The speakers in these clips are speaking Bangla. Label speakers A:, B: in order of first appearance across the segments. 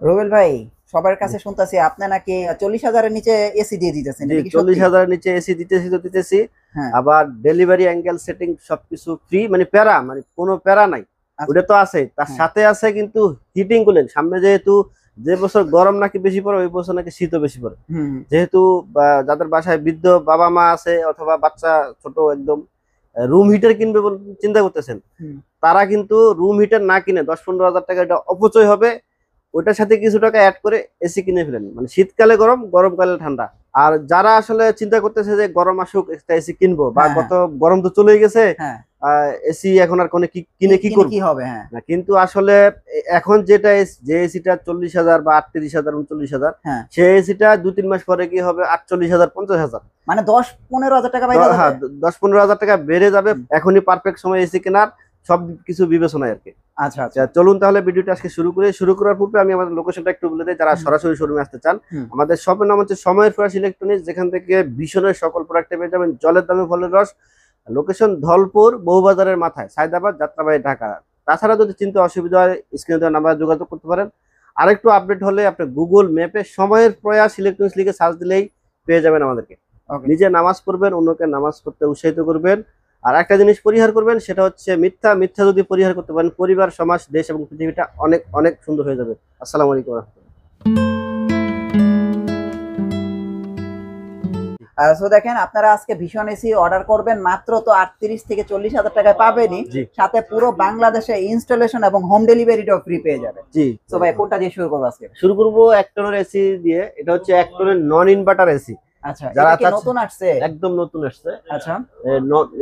A: রুবেল ভাই, সবার কাছে শুনতাছি আপনি নাকি 40,000 এর নিচে এসি দিয়ে দিতেছেন।
B: জি,
A: এটা কি সত্যি?
B: 40,000 এর নিচে এসি দিতেছি।
A: হ্যাঁ।
B: আবার ডেলিভারি অ্যাঙ্গেল সেটিং সবকিছু ফ্রি, মানে প্যারা, মানে কোনো প্যারা নাই।
A: আচ্ছা।
B: ওটা তো আছে, তার
A: হ্যাঁ।
B: সাথে আছে কিন্তু হিটিং কুলিং। সামনে যেহেতু যে বছর গরম নাকি বেশি পড়ে, ওই বছর নাকি শীতও বেশি পড়ে। যেহেতু যাদের বাসায় বৃদ্ধ বাবা মা আছে অথবা বাচ্চা ছোট একদম রুম হিটার কিনবে বলে চিন্তা করতেছেন, তারা কিন্তু রুম হিটার না কিনে 10-15 হাজার টাকা এটা অপচয় হবে, ওইটার সাথে কিছু টাকা অ্যাড করে এসি কিনে ফেলেন। মানে শীতকালে গরম, গরমকালে ঠান্ডা। আর যারা আসলে চিন্তা করতেছে যে গরম আসুক একটা এসি কিনবো, বা গত গরম তো চলেই গেছে, এসি এখন আর কোনো কিনে কি করব,
A: কি হবে। হ্যাঁ,
B: কিন্তু আসলে এখন যেটা যে এসিটা 40,000 বা 38,000 39,000, সেই এসিটা 2-3 মাস পরে কি হবে 48,000 50,000,
A: মানে 10-15 হাজার টাকা বেড়ে যাবে।
B: হ্যাঁ, 10-15 হাজার টাকা বেড়ে যাবে। এখনই পারফেক্ট সময় এসি কেনার, সব কিছু বিবেচনায় আর কি।
A: আচ্ছা আচ্ছা,
B: চলুন তাহলে ভিডিওটা আজকে শুরু করার পূর্বে আমি আমাদের লোকেশনটা একটু বলে দিই, যারা সরাসরি শোরুমে আসতে চান। আমাদের শপের নাম হচ্ছে সময়ের ফ্রেশ ইলেকট্রনিক্স, যেখান থেকে ভীষণের সকল প্রোডাক্ট পেয়ে যাবেন জলের দামে ফলের রস। লোকেশন ধলপুর বউবাজারের মাথায়, সায়দাবাদ, যাত্রাবাড়ি, ঢাকা। তাছাড়া যদি চিন্তা অসুবিধা হয় স্ক্রিনে দেওয়া নাম্বারে যোগাযোগ করতে পারেন। আরেকটু আপডেট হলে আপনি গুগল ম্যাপে সময়ের প্রয়াস ইলেকট্রনিক্স লিখে সার্চ দিলেই পেয়ে যাবেন আমাদেরকে। নিজে নামাজ পড়বেন, অন্যকে নামাজ পড়তে উৎসাহিত করবেন। আর একটা জিনিস পরিহার করবেন, সেটা হচ্ছে মিথ্যা যদি পরিহার করতে পারেন, পরিবার, সমাজ, দেশ এবং পৃথিবীটা অনেক অনেক সুন্দর হয়ে যাবে। আসসালামু আলাইকুম।
A: সো দেখেন, আপনারা আজকে ভীষণ এসি অর্ডার করবেন মাত্র তো 38 থেকে 40,000 টাকায় পাবেনই, সাথে পুরো বাংলাদেশে ইনস্টলেশন এবং হোম ডেলিভারিটাও ফ্রি পেয়ে যাবে।
B: জি,
A: তো ভাই কোনটা দিয়ে শুরু করব আজকে?
B: শুরু করব 1 টনের এসি দিয়ে। এটা হচ্ছে 1 টনের নন ইনভার্টার এসি।
A: আচ্ছা, এটা কি নতুন আসছে?
B: একদম নতুন আসছে।
A: আচ্ছা,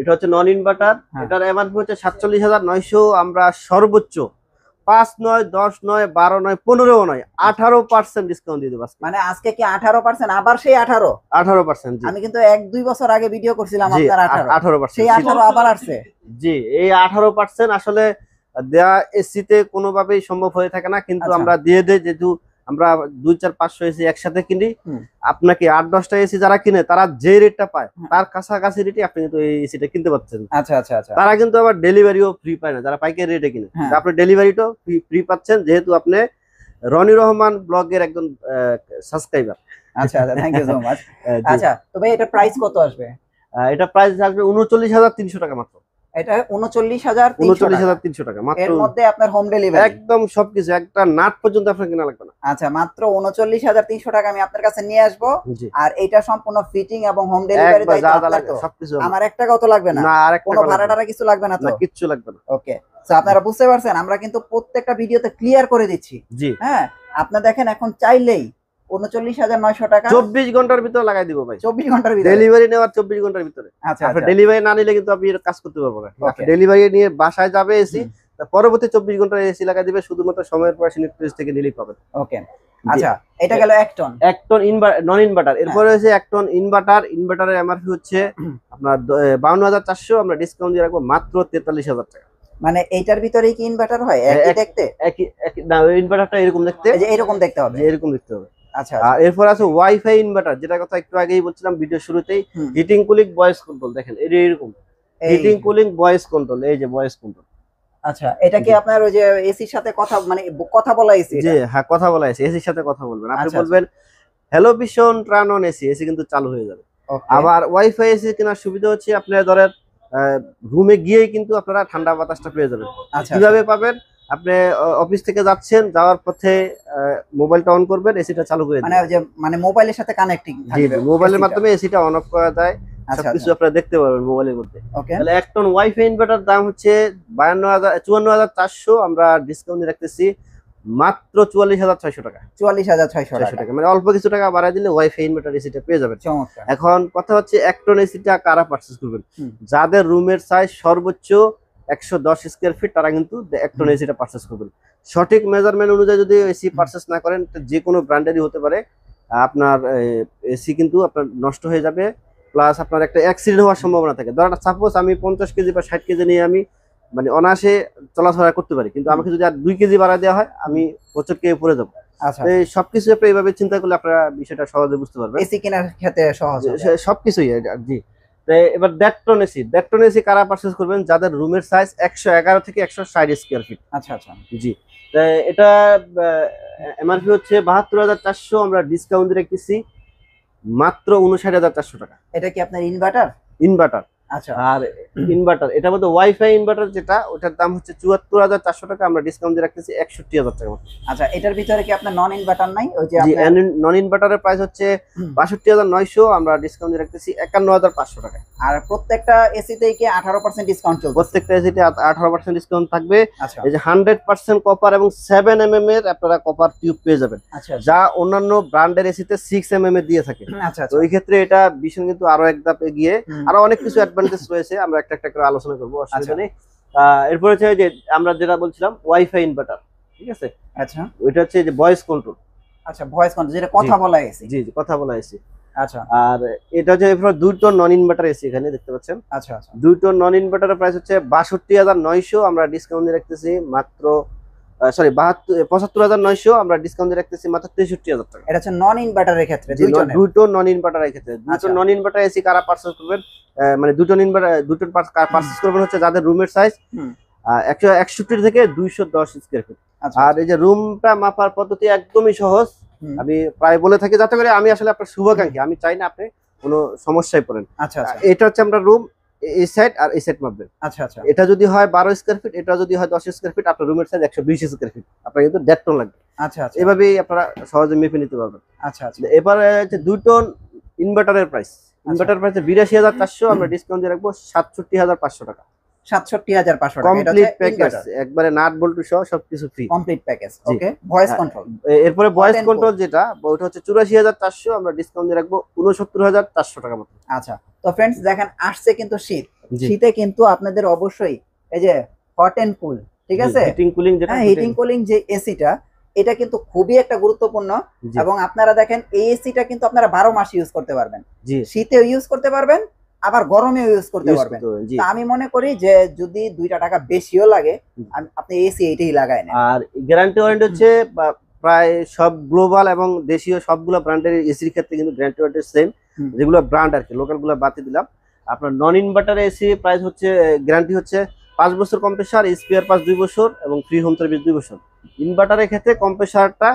B: এটা হচ্ছে নন ইনভার্টার। এটার এমআরপি হচ্ছে 47,900। আমরা সর্বোচ্চ 5 নয়, 10 নয়, 12 নয়, 15 নয়, 18% ডিসকাউন্ট দিয়ে দেব।
A: মানে আজকে কি 18%? আবার সেই
B: 18%? জি,
A: আমি কিন্তু 1-2 বছর আগে ভিডিও করছিলাম আপনার
B: 18%।
A: সেই 18 আবার আসছে।
B: জি, এই 18% আসলে দেয়া এসিতে কোনোভাবেই সম্ভব হয়ে থাকে না, কিন্তু আমরা দিয়ে দেই, যেহেতু আমরা 2-4-500 এসি একসাথে কিনি। আপনাকে 8-10টা এসি যারা কিনে, তারা যে রেটটা পায় তার কাছাকাছি রেটে আপনি কিন্তু এই এসিটা কিনতে পারছেন।
A: আচ্ছা আচ্ছা আচ্ছা,
B: তারা কিন্তু আবার ডেলিভারিও ফ্রি পায় না, যারা পাইকারি রেটে কিনে। আপনি ডেলিভারিটাও ফ্রি পাচ্ছেন, যেহেতু আপনি রনি রহমান ব্লগের একজন সাবস্ক্রাইবার।
A: আচ্ছা আচ্ছা, থ্যাংক ইউ সো মাচ। আচ্ছা, তো ভাই এটা প্রাইস কত আসবে?
B: এটা প্রাইস আসবে 39,300 টাকা মাত্র।
A: এটা 39,300
B: টাকা মাত্র।
A: এর মধ্যে আপনার হোম ডেলিভারি
B: একদম সবকিছু, একটা নাট পর্যন্ত আপনার কেনা লাগবে না।
A: আচ্ছা, মাত্র 39,300 টাকা আমি আপনার কাছে নিয়ে আসবো। আর এটা সম্পূর্ণ ফিটিং এবং হোম ডেলিভারি দায়িত্ব সবকিছু। আমার 1 টাকাও তো লাগবে না, কোনো ভাড়া টাড়া কিছু লাগবে না তো?
B: না, কিচ্ছু লাগবে না।
A: ওকে, তো আপনারা বুঝতে পারছেন, আমরা কিন্তু প্রত্যেকটা ভিডিওতে ক্লিয়ার করে দিচ্ছি।
B: জি,
A: হ্যাঁ, আপনি দেখেন এখন চাইলেই 39,900 টাকা
B: 24 ঘন্টার ভিতরে লাগাই দিব ভাই।
A: 24 ঘন্টার ভিতরে
B: ডেলিভারি নেওয়ার 24 ঘন্টার ভিতরে।
A: আচ্ছা,
B: আপনি ডেলিভারি না নিলে কিন্তু আপনি কাজ করতে পারবেন না। আপনি ডেলিভারি নিয়ে বাসায় যাবে এসি, পরবর্তী 24 ঘন্টা এসি লাগাই দিবে, শুধুমাত্র সময়ের পর ইলেকট্রিক থেকে নিলেই পাবেন।
A: ওকে, আচ্ছা, এটা গেল 1 টন
B: নন ইনভার্টার। এরপরে হচ্ছে 1 টন ইনভার্টার। ইনভার্টারের এমআরপি হচ্ছে আপনার 52,400। আমরা ডিসকাউন্ট দিয়ে রাখবো মাত্র 43,000 টাকা।
A: মানে এইটার ভিতরেই কি ইনভার্টার হয়? একই দেখতে?
B: একই না, ইনভার্টারটা এরকম দেখতে,
A: এরকম দেখতে হবে,
B: এরকম দেখতে হবে।
A: আচ্ছা,
B: আর এরপর আছে ওয়াইফাই ইনভার্টার, যেটা কথা একটু আগেই বলছিলাম ভিডিও শুরুতেই। হিটিং কুলিং ভয়েস কন্ট্রোল, দেখেন এরকম হিটিং কুলিং ভয়েস কন্ট্রোল, এই যে ভয়েস কন্ট্রোল।
A: আচ্ছা, এটা কি আপনার ওই যে এসির সাথে কথা, মানে কথা বলা এসি?
B: জি হ্যাঁ, কথা বলা এসি, এসির সাথে কথা বলবেন। আপনি বলবেন hello vision turn on AC, AC কিন্তু চালু হয়ে যাবে। আবার ওয়াইফাই এসি কেনার সুবিধা হচ্ছে, আপনারা ধরেন রুমে গিয়েই কিন্তু আপনারা ঠান্ডা বাতাসটা পেয়ে যাবেন। কিভাবে পাবেন? আপনি অফিস থেকে যাচ্ছেন, যাওয়ার পথে মোবাইলটা অন করবেন, এসিটা চালু করে দিবেন।
A: মানে মোবাইলের সাথে কানেক্টিং থাকবে,
B: মোবাইলের মাধ্যমে এসিটা অন অফ করা যায়। সবকিছু আপনারা দেখতে পারবেন মোবাইলের মধ্যে। তাহলে 1 টন ওয়াইফাই ইনভার্টার দাম হচ্ছে 54,400। আমরা ডিসকাউন্ট রাখতেছি মাত্র 44,600 টাকা।
A: 44,600
B: টাকা, মানে অল্প কিছু টাকা বাড়ায় দিলে ওয়াইফাই ইনভার্টার এসিটা পেয়ে যাবেন।
A: চমৎকার।
B: এখন কথা হচ্ছে 1 টন এসিটা কারা পারচেজ করবেন? যাদের রুমের সাইজ সর্বোচ্চ 110 স্কয়ার ফিট, তারা কিন্তু 1 টন এসিটা পারচেজ করবেন। সঠিক মেজারমেন্ট অনুযায়ী যদি এসি পারচেজ না করেন, যে কোনো ব্র্যান্ডেরই হতে পারে, আপনার এসি কিন্তু আপনার নষ্ট হয়ে যাবে, প্লাস আপনার একটা অ্যাক্সিডেন্ট হওয়ার সম্ভাবনা থাকে। ধরেন সাপোজ আমি 50 কেজি বা 60 কেজি নিয়ে আমি মানে অনায়াসে চলাফেরা করতে পারি, কিন্তু আমাকে যদি আর 2 কেজি বাড়া দেওয়া হয়, আমি বছর কে পড়ে যাবো। এই সবকিছু আপনি এইভাবে চিন্তা করলে আপনারা বিষয়টা সহজে বুঝতে পারবেন।
A: এসি কেনার ক্ষেত্রে সহজ
B: সবকিছুই। জি, তো এবার 1.5 টন এসি, 1.5 টন এসি কারা পারচেজ করবেন? যাদের রুমের সাইজ 111 থেকে 160 স্কয়ার ফিট।
A: আচ্ছা আচ্ছা।
B: জি, তো এটা এমআরপি হচ্ছে 72,400, আমরা ডিসকাউন্ট দিয়ে রেখেছি মাত্র 59,400 টাকা।
A: এটা কি আপনার ইনভার্টার?
B: ইনভার্টার।
A: আচ্ছা।
B: আর ইনভার্টার এটা মধ্যে ওয়াইফাই ইনভার্টার যেটা, ওটার দাম হচ্ছে 74,400 টাকা, আমরা ডিসকাউন্ট দিয়ে রাখতেছি 61,000 টাকা।
A: আচ্ছা, এটার ভিতরে কি আপনার নন ইনভার্টার নাই? ওই যে
B: জি, নন ইনভার্টারের প্রাইস হচ্ছে 62,900, আমরা ডিসকাউন্ট দিয়ে রাখতেছি 51,500 টাকা।
A: আর প্রত্যেকটা এসিতেই কি 18% ডিসকাউন্ট চলবে?
B: প্রত্যেকটা এসিতে 18% ডিসকাউন্ট থাকবে।
A: আচ্ছা।
B: এই যে 100% কপার এবং 7 mm এর আপনারা কপার টিউব পেয়ে যাবেন, যা অন্যান্য ব্র্যান্ডের এসিতে 6 mm এর দিয়ে থাকে।
A: আচ্ছা।
B: তো এই ক্ষেত্রে এটা ভীষণ কিন্তু আরো এক ধাপ এগিয়ে, আরো অনেক কিছু অ্যাডভান্টেজ রয়েছে, আমরা একটা একটা করে আলোচনা করবো, অসুবিধা নেই। এরপর হচ্ছে যে আমরা যেটা বলছিলাম ওয়াইফাই ইনভার্টার, ঠিক আছে?
A: আচ্ছা,
B: ওইটা হচ্ছে যে ভয়েস কন্ট্রোল।
A: আচ্ছা, ভয়েস কন্ট্রোল, যেটা কথা বলা এসি।
B: জি জি, কথা বলা এসি।
A: আচ্ছা।
B: আর এটা হচ্ছে 2 টন নন ইনভার্টার এসি, এখানে দেখতে পাচ্ছেন।
A: আচ্ছা আচ্ছা।
B: 2 টন নন ইনভার্টারের প্রাইস হচ্ছে 62,900, আমরা ডিসকাউন্ট দিয়ে রাখতেছি মাত্র 75,900, আমরা ডিসকাউন্ট দিয়ে রাখতেছি মাত্র 63,000 টাকা।
A: এটা হচ্ছে নন ইনভার্টারের ক্ষেত্রে
B: 2 টন নন ইনভার্টারের ক্ষেত্রে। 2 টন নন ইনভার্টার এসি কারা পারচেজ করবেন? মানে 2 টন ইনভার্টার, 2 টন পারচেজ করবেন হচ্ছে যাদের রুমের সাইজ 161 থেকে 210 স্কয়ার ফিট। আর এই যে রুমটা মাপার পদ্ধতি একদমই সহজ, আমি প্রায় বলে থাকি, যাতে করে আমি আসলে আপনার শুভাকাঙ্ক্ষী, আমি চাই না আপনি কোনো সমস্যায় পড়েন।
A: আচ্ছা আচ্ছা।
B: এটা হচ্ছে আমরা রুম এই সাইড আর এই সাইড মাপবেন।
A: আচ্ছা আচ্ছা।
B: এটা যদি হয় 12 স্কয়ার ফিট, এটা যদি হয় 10 স্কয়ার ফিট, আপনার রুমের সাইজ 120 স্কয়ার ফিট, আপনার কিন্তু 1.5 টন লাগবে।
A: আচ্ছা আচ্ছা।
B: এভাবেই আপনারা সহজে মেপে নিতে পারবেন।
A: আচ্ছা আচ্ছা।
B: এবারে হচ্ছে 2 টন ইনভার্টারের প্রাইস। ইনভার্টার প্রাইস 82,400, আমরা ডিসকাউন্ট দিয়ে রাখবো 67,500 টাকা।
A: 67,500 টাকা।
B: কমপ্লিট প্যাকেজ, একবারে নাট বল্টু সহ সবকিছু ফ্রি,
A: কমপ্লিট প্যাকেজ। ওকে, ভয়েস কন্ট্রোল।
B: এরপরে ভয়েস কন্ট্রোল যেটা, ওটা হচ্ছে 84,400, আমরা ডিসকাউন্ট দিয়ে রাখবো 69,400 টাকা মতো।
A: আচ্ছা, তো फ्रेंड्स দেখেন আসছে কিন্তু শীত, শীতে কিন্তু আপনাদের অবশ্যই এই যে হট এন্ড কুল, ঠিক আছে,
B: হিটিং কুলিং যেটা,
A: হ্যাঁ হিটিং কুলিং যে এসিটা, এটা কিন্তু খুবই একটা গুরুত্বপূর্ণ। এবং আপনারা দেখেন এই এসিটা কিন্তু আপনারা 12 মাস ইউজ করতে পারবেন, শীতেও ইউজ করতে পারবেন, আবার গরমেও ইউজ করতে পারবেন। তো আমি মনে করি যে যদি 2টা টাকা বেশিও লাগে, আপনি এসি এইটাই লাগায় নেন।
B: আর গ্যারান্টি ওয়ারেন্টি হচ্ছে প্রায় সব গ্লোবাল এবং দেশীয় সবগুলো ব্র্যান্ডের এসির ক্ষেত্রে কিন্তু গ্যারান্টি ওয়ারেন্টি সেম, যেগুলো ব্র্যান্ড আর কি, লোকাল গুলো বাদ দিলাম। আপনার নন ইনভার্টার এসি প্রাইস হচ্ছে, গ্যারান্টি হচ্ছে 5 বছর কম্প্রেসার, স্পেয়ার পার্টস 2 বছর এবং ফ্রি হোম সার্ভিস 2 বছর। ইনভার্টারের ক্ষেত্রে কম্প্রেসারটা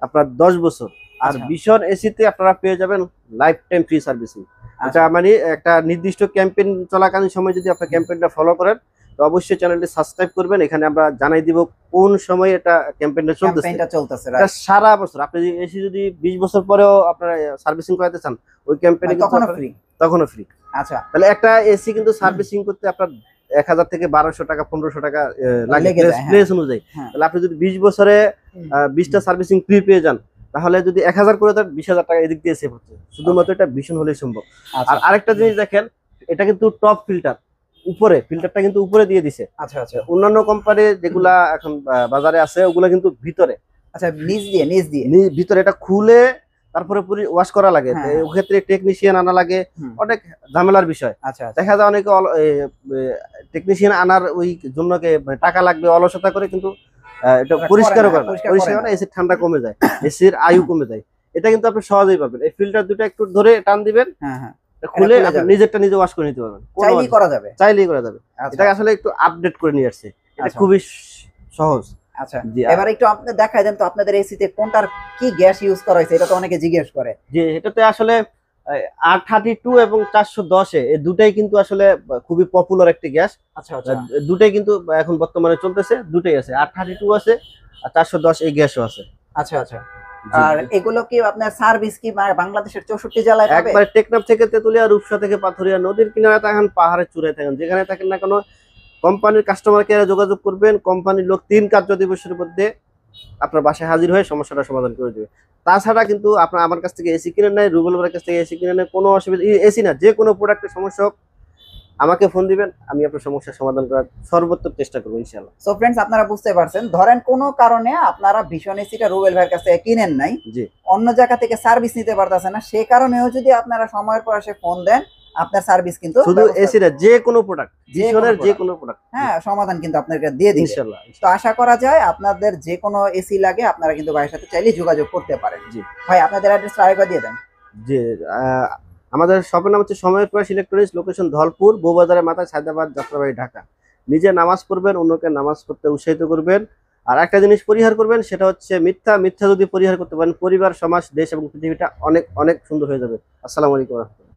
B: আপনার 10 বছর, আর ভীষণ এসিতে আপনারা পেয়ে যাবেন লাইফ টাইম ফ্রি সার্ভিসিং। এটা মানে একটা নির্দিষ্ট ক্যাম্পেইন চলাকালীন সময় যদি আপনার ক্যাম্পেইনটা ফলো করেন, তো অবশ্যই চ্যানেলটি সাবস্ক্রাইব করবেন, এখানে আমরা জানাই দিব কোন সময় এটা ক্যাম্পেইনটা চলতেছে। এটা সারা বছর, আপনি এসি যদি 20 বছর পরেও আপনারা সার্ভিসিং করাতে চান, ওই ক্যাম্পেইনে তখনও ফ্রি। আচ্ছা, তাহলে একটা এসি কিন্তু সার্ভিসিং করতে আপনার 1000 থেকে 1200 টাকা 1500 টাকা লাগে প্লেস অনুযায়ী। তাহলে আপনি যদি 20 বছরে 20টা সার্ভিসিং ফ্রি পেয়ে যান, তাহলে যদি 1000 করে দেন 20,000 টাকা এদিক দিয়ে সেভ হচ্ছে, শুধুমাত্র এটা ভীষণ হলেই সম্ভব। আর আরেকটা জিনিস দেখেন, এটা কিন্তু টপ ফিল্টার, উপরে ফিল্টারটা কিন্তু উপরে দিয়ে দিছে। আচ্ছা আচ্ছা। অন্যান্য কোম্পানি যেগুলা এখন বাজারে আছে, ওগুলা কিন্তু ভিতরে, আচ্ছা নিচ দিয়ে ভিতরে এটা খুলে তারপরে পুরো ওয়াশ করা লাগে। ওই ক্ষেত্রে টেকনিশিয়ান আনা লাগে, অনেক ঝামেলার বিষয়। আচ্ছা, দেখা যায় অনেকে টেকনিশিয়ান আনার ওই জন্য টাকা লাগবে, অলসতা করে কিন্তু এটা পরিষ্কার করে না। পরিষ্কার না, এসির ঠান্ডা কমে যায়, এসির আয়ু কমে যায়। এটা কিন্তু আপনি সহজেই পাবেন। এই ফিল্টার দুটো একটু ধরে টান দিবেন, খুলে আপনি নিজেরটা নিজে ওয়াশ করে নিতে পারবেন, চাইলেই করা যাবে। এটা আসলে একটু আপডেট করে নিয়ে আসছে, এটা খুবই সহজ। আচ্ছা, এবার একটু আপনি দেখাই দেন তো আপনাদের এসিতে কোনটার কি গ্যাস ইউজ করা হয়েছে, এটা তো অনেকে জিজ্ঞেস করে। যে এটাতে আসলে R32 এবং 410 এই দুটাই কিন্তু আসলে খুবই পপুলার একটি গ্যাস। আচ্ছা আচ্ছা, দুটাই কিন্তু এখন বর্তমানে চলতেছে, দুটাই আছে, R32 আছে আর 410 এই গ্যাসও আছে। আচ্ছা আচ্ছা। আর এগুলো কি আপনার সার্ভিস কি বাংলাদেশের 64 জেলায় পাবে? একবার টেকনাফ থেকে তেতুলিয়া, রূপসা থেকে পাথুরিয়া, নদীর কিনারে থাকেন, পাহাড়ের চূড়ায় থাকেন, যেখানে থাকেন না কেন কোম্পানির কাস্টমার কেয়ারে যোগাযোগ করবেন, কোম্পানির লোক 3 কার্য দিবসের মধ্যে আপনার বাসায় হাজির হয়ে সমস্যাটা সমাধান করে দেবে। তাছাড়া কিন্তু আপনার আমার কাছ থেকে এসি কিনে নেয়, রুবেল ভাইয়ের কাছ থেকে এসি কিনে নেয়, কোনো অসুবিধা, এসি না যে কোনো প্রোডাক্টের সমস্যা হোক আমাকে ফোন দিবেন, আমি আপনার সমস্যার সমাধান করার সর্বোত্তম চেষ্টা করব ইনশাআল্লাহ। সো फ्रेंड्स, আপনারা বুঝতে পারছেন, ধরেন কোনো কারণে আপনারা ভীষণ এসিটা রুবেল ভাইয়ের কাছ থেকে কিনেন নাই, জি অন্য জায়গা থেকে সার্ভিস নিতে পারতেছেন না, সেই কারণেও যদি আপনারা সময়ের পর এসে ফোন দেন, আপনার সার্ভিস কিন্তু শুধু এসির যে কোনো প্রোডাক্ট, ভীষণের যে কোনো প্রোডাক্ট, হ্যাঁ সমাধান কিন্তু আপনাদেরকে দিয়ে দিই ইনশাআল্লাহ। তো আশা করা যায় আপনাদের যে কোনো এসি লাগে আপনারা কিন্তু ভাইয়ের সাথে চাইলে যোগাযোগ করতে পারেন। জি ভাই, আপনাদের অ্যাড্রেসটা আরেকবার দিয়ে দেন। জি, আমাদের শপের নাম হচ্ছে সময়ের প্রয়াস ইলেকট্রনিক্স, লোকেশন ধলপুর, বউবাজারের মাথায়, সায়দাবাদ, যাত্রাবাড়ি, ঢাকা। নিজে নামাজ পড়বেন, অন্যকে নামাজ পড়তে উৎসাহিত করবেন। আর একটা জিনিস পরিহার করবেন, সেটা হচ্ছে মিথ্যা। মিথ্যা যদি পরিহার করতে পারেন, পরিবার, সমাজ, দেশ এবং পৃথিবীটা অনেক অনেক সুন্দর হয়ে যাবে। আসসালামু আলাইকুম।